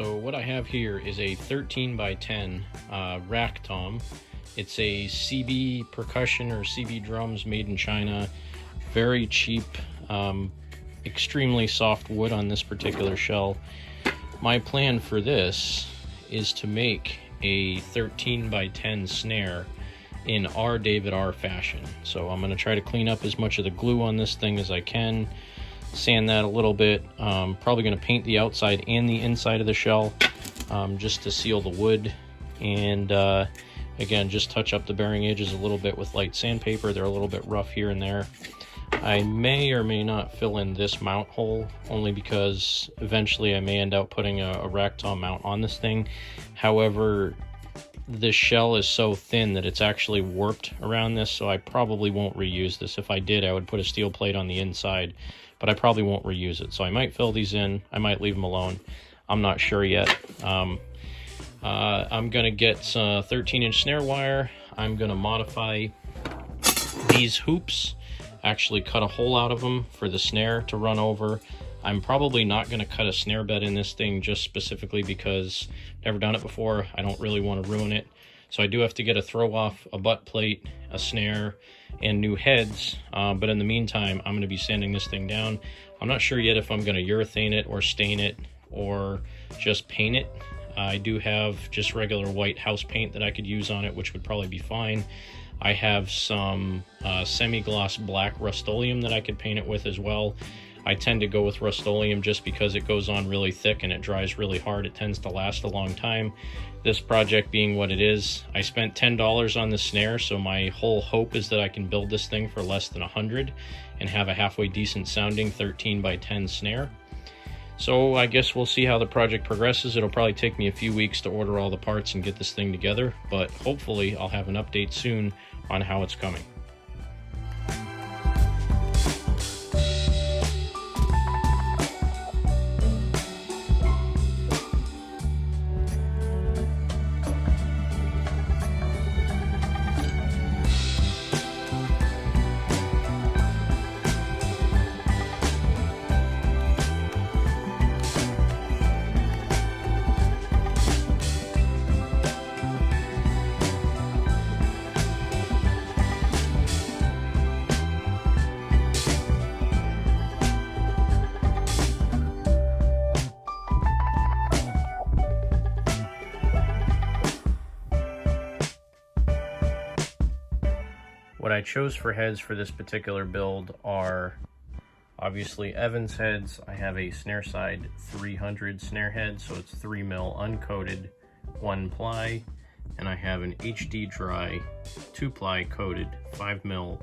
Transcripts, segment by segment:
So what I have here is a 13 by 10 rack tom. It's a CB percussion or CB drums made in China. Very cheap, extremely soft wood on this particular shell. My plan for this is to make a 13 by 10 snare in our David R fashion. So I'm going to try to clean up as much of the glue on this thing as I can, sand that a little bit. Probably going to paint the outside and the inside of the shell just to seal the wood, and again, just touch up the bearing edges a little bit with light sandpaper. They're a little bit rough here and there. I may or may not fill in this mount hole, only because eventually I may end up putting a rack tom mount on this thing. However, this shell is so thin that it's actually warped around this, so I probably won't reuse this. If I did, I would put a steel plate on the inside, but I probably won't reuse it. So I might fill these in, I might leave them alone. I'm not sure yet. I'm gonna get 13-inch snare wire. I'm gonna modify these hoops, actually cut a hole out of them for the snare to run over. I'm probably not going to cut a snare bed in this thing, just specifically because I've never done it before. I don't really want to ruin it. So I do have to get a throw off, a butt plate, a snare, and new heads. But in the meantime, I'm going to be sanding this thing down. I'm not sure yet if I'm going to urethane it or stain it or just paint it. I do have just regular white house paint that I could use on it, which would probably be fine. I have some semi-gloss black Rust-Oleum that I could paint it with as well. I tend to go with Rust-Oleum just because it goes on really thick and it dries really hard. It tends to last a long time. This project being what it is, I spent $10 on the snare, so my whole hope is that I can build this thing for less than $100 and have a halfway decent sounding 13 by 10 snare. So I guess we'll see how the project progresses. It'll probably take me a few weeks to order all the parts and get this thing together, but hopefully I'll have an update soon on how it's coming. What I chose for heads for this particular build are obviously Evans heads. I have a snare side 300 snare head, so it's 3mm uncoated 1-ply, and I have an HD dry 2-ply coated 5mm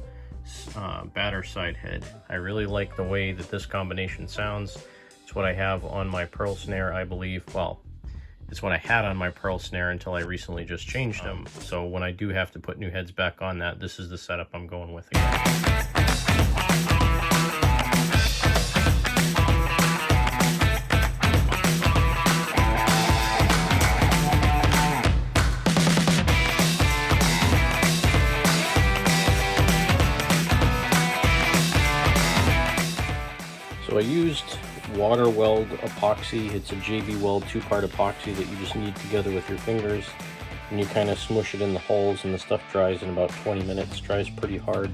batter side head. I really like the way that this combination sounds. It's what I have on my pearl snare, I believe. Well, it's what I had on my pearl snare until I recently just changed them. So when I do have to put new heads back on that, this is the setup I'm going with again. So I used water weld epoxy. It's a JB Weld 2-part epoxy that you just knead together with your fingers, and you kind of smush it in the holes, and the stuff dries in about 20 minutes. Dries pretty hard.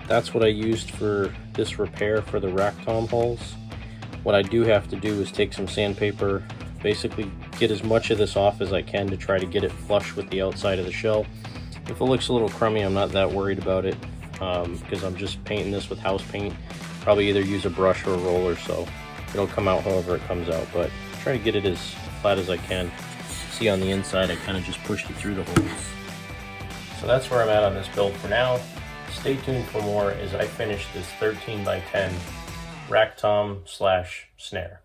That's what I used for this repair for the rack tom holes. What I do have to do is take some sandpaper, basically get as much of this off as I can to try to get it flush with the outside of the shell. If it looks a little crummy, I'm not that worried about it because I'm just painting this with house paint. Probably either use a brush or a roller, so it'll come out however it comes out, but try to get it as flat as I can. See, on the inside I kind of just pushed it through the holes. So that's where I'm at on this build for now. Stay tuned for more as I finish this 13 by 10 rack tom / snare.